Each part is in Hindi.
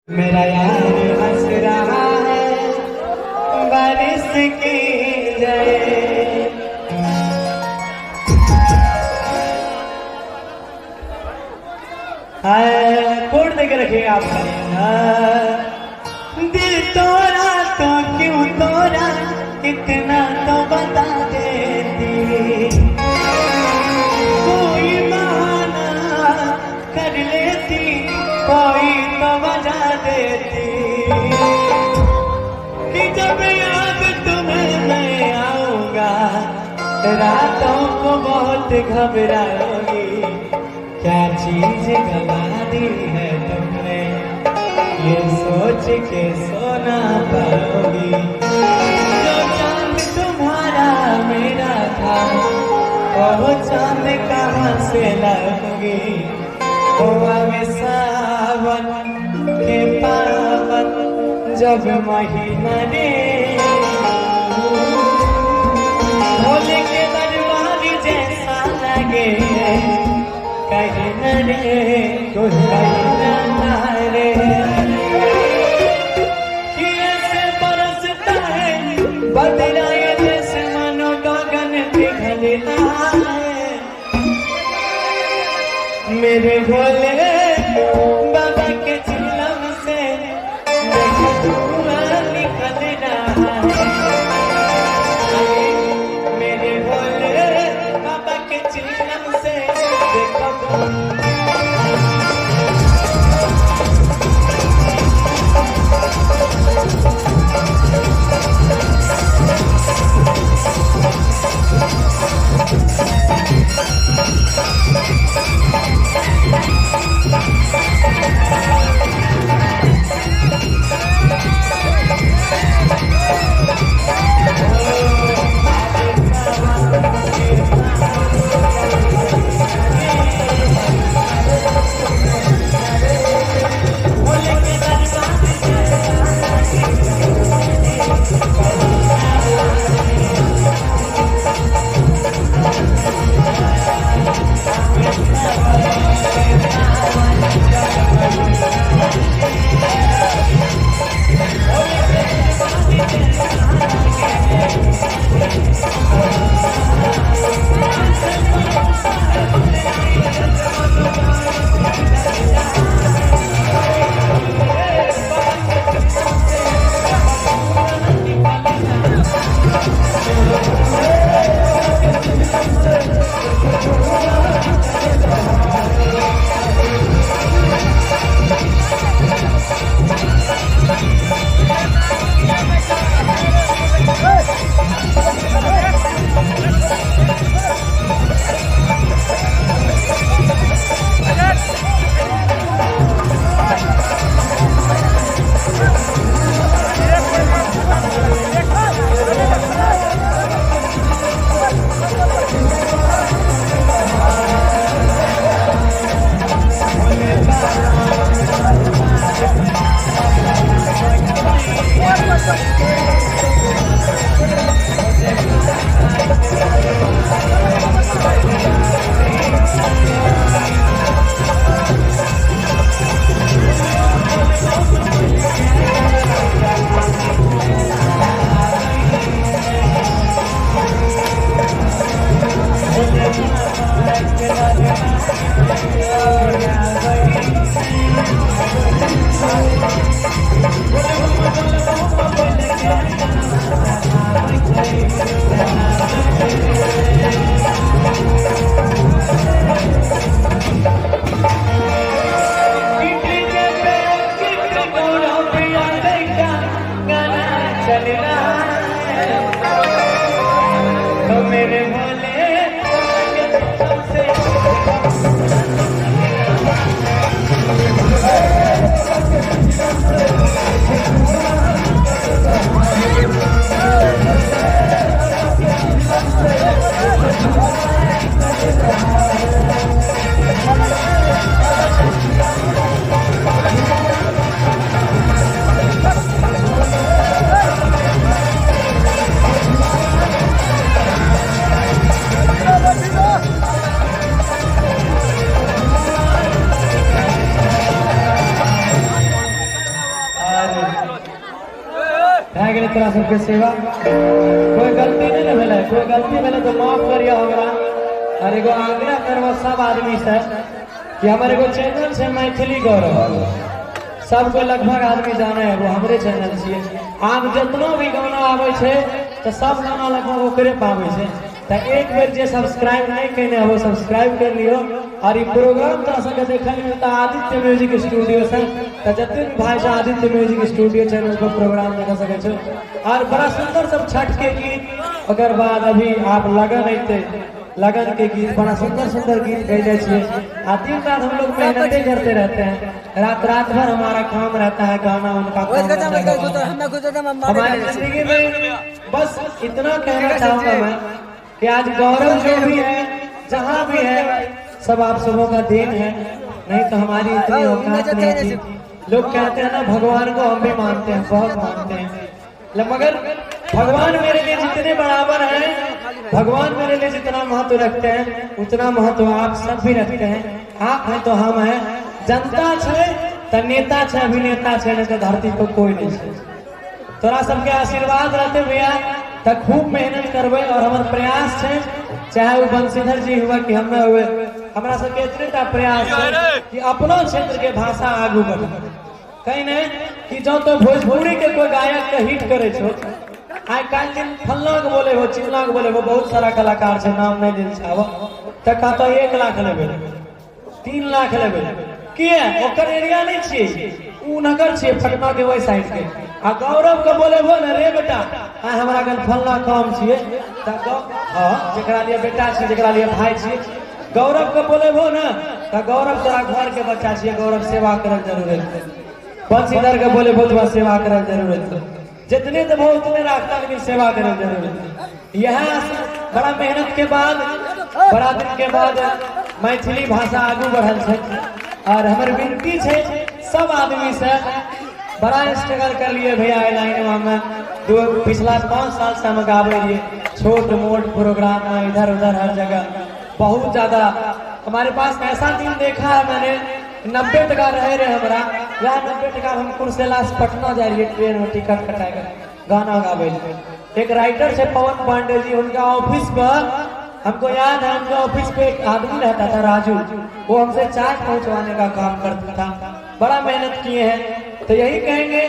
मेरा यार हंस रहा है बारिश की जय। कोड देकर रखिएगा आपका। दिल तोड़ा तो क्यों तोड़ा इतना तो बता देती, कोई बहाना कर लेती, कोई तो बजा देती कि जब याद तुम्हें मैं आऊंगा रातों को बहुत घबराओगी। क्या चीज गवा दी है तुमने ये सोच के सोना पाओगी। जो चांद तुम्हारा मेरा था वो चांद कहाँ से लाओगी। सावन के पावन जब महीना रे भोले के दरबार जैसा लगे कहीं न रे कहीं न रे। ऐसे बरसता है बदला ये जैसे मनो गगन पिघलता है। मेरे भोले बाबा के चिलम से धुआं निकल रहा है। मेरे भोले बाबा के चिलम से देखो गए तोरा सबके सेवा कोई गलती नहीं ना भेले कोई गलती भेले तो माफ करिए हमरा और एगो आग्रह करबो सब आदमी से कि हमारे एगो चैनल से मैथिली गौरव सबको लगभग आदमी जाने है वो हमरे चैनल छे आब जितना भी गाना आवे छे तो सब गाना लगभग ओकरे पावे छे तो एक बेर जे सब्सक्राइब नहीं करने वो सब्सक्राइब कर लियो और ये प्रोग्राम तो सबके देखने मिलता आदित्य म्यूजिक स्टूडियो से तो जितने भी भाई आदित्य म्यूजिक स्टूडियो चैनल पर प्रोग्राम देख सके छो और बड़ा सुंदर सब छठ के गीत अगर बाद अभी आप लगन अते लगन के गीत बड़ा सुंदर सुंदर गीत गए छे आ दिन रात हम लोग मेहनतें करते रहते हैं रात भर हमारा काम रहता है गाना उनका हमारी जिंदगी में बस इतना कहना चाहूंगा मैं कि आज गौरव जो भी है जहाँ भी है सब आप सबों का देन है नहीं तो हमारी इतनी औकात नहीं थी लोग कहते हैं ना भगवान को हम भी मानते हैं बहुत मानते हैं मगर भगवान मेरे लिए जितने बराबर हैं भगवान मेरे लिए जितना महत्व रखते हैं उतना महत्व आप सब भी रखते हैं आप हैं तो हम हैं जनता छे तो नेता छे अभिनेता छे नहीं तो धरती पर कोई नहीं छे तोरा सबके आशीर्वाद रहते भैया तो खूब मेहनत करबे और हमार प्रयास है चाहे वो बंशीधर जी हुआ कि हमें हुए हमारा सबके इतने प्रयास है कि अपना क्षेत्र के भाषा आगू बढ़े कहीं नहीं कि जो तो भोजपुरी के कोई गायक के हिट करे छो आई काल दिन फल्ला के बोले हो चिल्ला के बोले हो बहुत सारा कलाकार से नाम नहीं दिल छाव तो कहता 1 लाख लेबे 3 लाख लेबे किए ओकर एरिया नहीं छे उ नगर छे पटना के वही साइड के आ गौरव के बोले हो ना रे बेटा आ हमरा गन फल्ला काम छिए त हां जेकरा लिए बेटा छे जेकरा लिए भाई छे गौरव के बोले हो ना त गौरव तोरा घर के बच्चा छे गौरव सेवा करे जरूरत है बंशीधर के बोले बहुत सेवा करे जरूरत है जितने तो बहुत उतने रास्ता की सेवा करे जरूरत यह बड़ा मेहनत के बाद बड़ा दिन के बाद मैथिली भाषा आगू बढ़ल है और हमारे विनती है सब आदमी से बड़ा स्ट्रगल कर लिए भैया लाइन में पिछला 5 साल से हम गावे लिए छोट मोट प्रोग्राम में इधर उधर हर जगह बहुत ज्यादा हमारे पास ऐसा दिन देखा है मैंने 90 टका रहे हमारा वह 90 टका हम कुर्सेला से पटना जा रही ट्रेन में टिकट कटाएगा गाना गावे एक राइटर से पवन पांडे जी उनका ऑफिस पर हमको याद है उनके ऑफिस पे एक आदमी रहता था राजू वो हमसे चाट पहुंचवाने का काम करता था बड़ा मेहनत किए हैं तो यही कहेंगे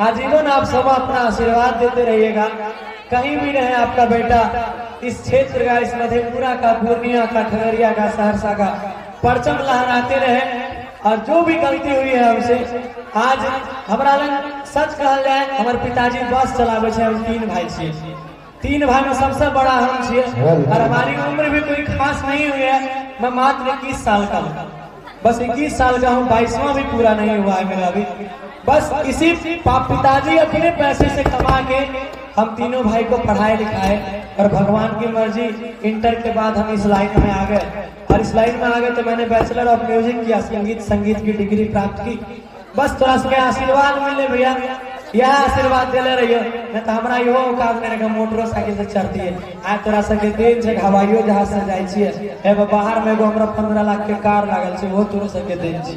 आजीवन आप सब अपना आशीर्वाद देते रहिएगा कहीं भी रहे आपका बेटा इस क्षेत्र का इस मधेपुरा का पूर्णिया का खगड़िया का सहरसा का परचम लहराते रहे और जो भी गलती हुई है हमसे आज हमारा सच कहल जाए हमारे पिताजी बस चलावे छे हम 3 भाई छे 3 भाई में सबसे बड़ा हम छे और हमारी उम्र भी कोई खास नहीं हुई है मैं मात्र 21 साल का हूँ बस 21 साल का हूँ 22वां भी पूरा नहीं हुआ है मेरा अभी बस इसी पिताजी अपने पैसे से कमा के हम तीनों भाई को पढ़ाए लिखाए और भगवान की मर्जी इंटर के बाद हम इस लाइन में आ गए और इस लाइन में आ गए तो मैंने बैचलर ऑफ म्यूजिक किया संगीत की डिग्री प्राप्त की बस थोड़ा सा आशीर्वाद मिले भैया यह आशीर्वाद दिले रहिए नहीं तो हमारा यो औकात मेरे का मोटरसाइकिल से चढ़ती है आज तोरा सबके दिन से हवाइयो जहाज से जाए छिए एगो बाहर में एगो हमरा 15 लाख के कार लागल छे वो तोरा सबके दिन छे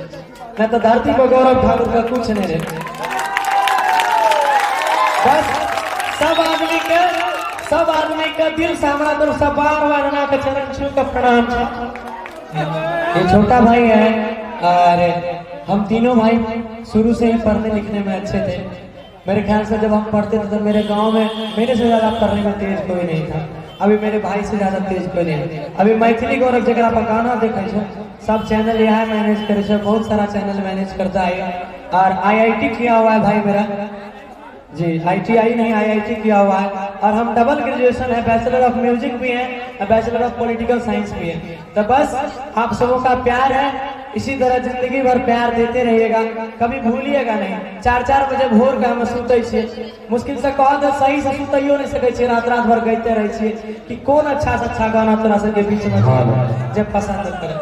नहीं तो धरती पर गौरव ठाकुर का कुछ नहीं रहे बस सब आदमी के दिल से हमारा तरफ से बार ना के चरण छू के प्रणाम ये छोटा भाई है और हम तीनों भाई शुरू से ही पढ़ने लिखने में अच्छे थे मेरे ख्याल से जब हम पढ़ते थे तो मेरे गांव में मेरे से ज्यादा पढ़ने में तेज कोई नहीं था अभी मेरे भाई से ज्यादा तेज कोई नहीं अभी मैथिली गौरव जगह पर गाना देखे सब चैनल यहाँ मैनेज करे बहुत सारा चैनल मैनेज करता है और IIT किया हुआ है भाई मेरा जी ITI नहीं IIT किया हुआ है और हम डबल ग्रेजुएशन है बैचलर ऑफ म्यूजिक भी है और बैचलर ऑफ पॉलिटिकल साइंस भी है तो बस आप सबों का प्यार है इसी तरह जिंदगी भर प्यार देते रहिएगा कभी भूलिएगा नहीं 4-4 बजे भोर का हम सुते छे मुश्किल से कह दे सही से सुतइयो नहीं सके छे रात भर गईते रहे छे कि कौन अच्छा से अच्छा गाना तोरा सबके बीच में जब पसंद करे